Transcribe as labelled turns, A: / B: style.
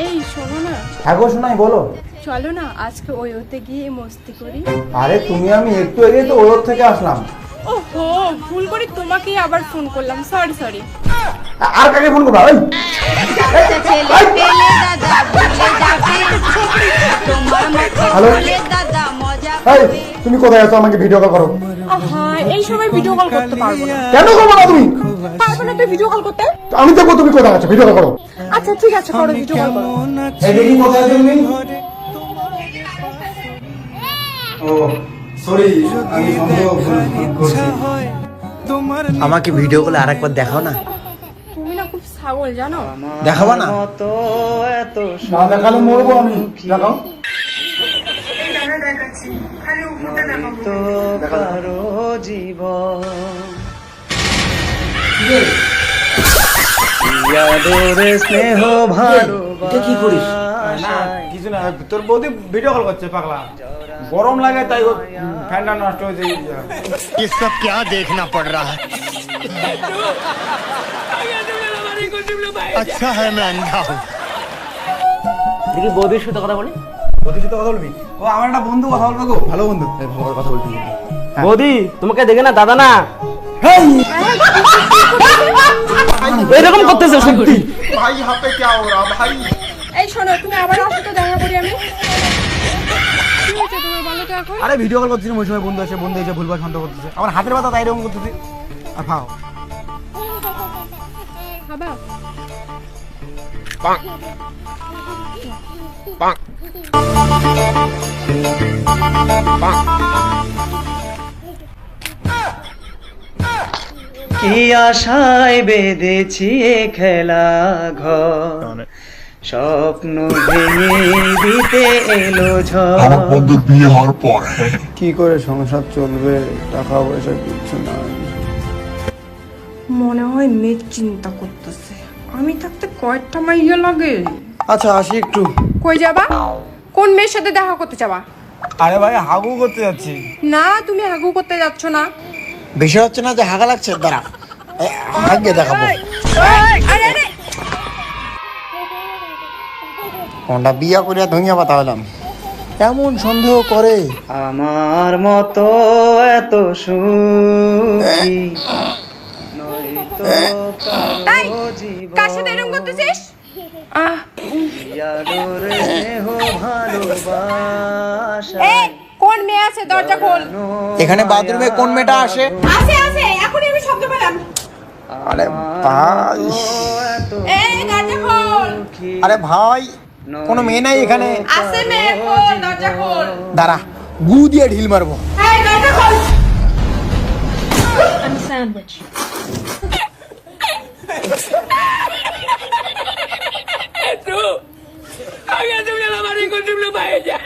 A: এই শোনো না,
B: হ্যাঁ গো শোনাই, বলো।
A: চলো না আজকে ওতে গিয়ে মস্তি করি।
B: আরে তুমি আমি একটু এগিয়ে তো ওর থেকে আসলাম।
A: ওহো, ভুল করে তোমাকেই আবার ফোন করলাম, সরি সরি।
B: আর কাকে ফোন করবা? ওই হ্যালো, এই তুমি কোথায় আছো? আমাকে ভিডিও কল করো।
A: আহা, এই সময় ভিডিও কল করতে পারবো না।
B: কেন করবো না তুমি?
A: পারবো না তুই ভিডিও কল করতে?
B: আমি দেখবো তুমি কোথায় আছো, ভিডিও কল করো।
A: আচ্ছা ঠিক আছে, করো ভিডিও কল করো।
B: এই দেখি কোথায় আছো তুমি? ও সরি, আমি সন্দেহ করছি।
C: আমাকে ভিডিও কলে আরেকবার দেখাও না।
A: তুমি না খুব ছাগল জানো।
C: দেখাবো না?
B: না দেখালে মরবো আমি। দেখাও।
C: স্নেহ ভালো কি করিস?
B: না কিছু না, তোর বৌদি ভিডিও কল করছে পাগলা, গরম লাগে তাই ফ্যানটা নষ্ট হয়েছে।
D: ये सब क्या देखना पड़ रहा है। अच्छा है मैं अंधा हूँ।
C: দেখি বৌদির সাথে কথা বলি।
B: বৌদির সাথে কথা বলবি? ও আমার একটা বন্ধু, কথা বলবে গো, ভালো বন্ধু, ভালো করে কথা বলবি।
C: বৌদি তোমাকে দেখে না দাদা না এরকম করতেছে সত্যি।
B: ভাই হাতে কে ওরা ভাই?
A: এই শোনো, তুমি আবার আসো তো, দেখা করি আমি। কি হয়েছে তোমার, বলো তো এখন?
B: আরে ভিডিও কল করছিলাম, ওই সময় বন্ধু আসে, বন্ধু এসে ভুলভাল শান্ত করতেছে, আমার হাতের ব্যথা তাই এরকম করতেছে। আর খাও।
A: খাবা?
C: কি আশায় বেঁধেছি এ খেলা ঘর, স্বপ্ন ভেঙে দিতে এলো ঝড়।
E: বন্ধুর বিয়ে হওয়ার পর
B: কি করে সংসার চলবে, টাকা পয়সা কিচ্ছু না।
A: মনে হয় মেয়ে চিন্তা করতেছে, আমি থাকতে কয়েকটা মাইয়া লাগে।
B: আচ্ছা আসি একটু।
A: কই যাবা? কোন মেয়ের সাথে দেখা করতে যাবা?
B: আরে ভাই হাগু করতে যাচ্ছি।
A: না, তুমি হাগু করতে যাচ্ছ না।
C: বিষয় হচ্ছে না যে হাগা লাগছে, দাঁড়া হাগিয়ে দেখাবো।
A: আরে আরে,
C: কোনটা বিয়া করিয়া ধুইয়া পাতা হলাম,
B: কেমন সন্দেহ করে?
C: আমার মতো এত সুখী নয়তো
A: তাই
C: কারো জীবন।
A: কার সাথে এরকম করতেছিস?
C: ইয়াদোর স্নেহ ভালোবাসা।
A: এই কোন মেয়ে আছে, দরজা খোল।
C: এখানে বাথরুমে কোন মেয়েটা আসে?
A: আছে আছে, এখনই আমি শব্দ পেলাম।
B: আরে ভাই,
A: এই দরজা খোল।
B: আরে ভাই কোনো মেয়ে নাই এখানে?
A: আছে মেয়ে, খোল দরজা খোল।
B: দাঁড়া, গু দিয়ে ঢিল মারবো।
A: এই দরজা খোল।
F: I'm a sandwich.
G: Tú, hágase una lavada con tu pluma ella.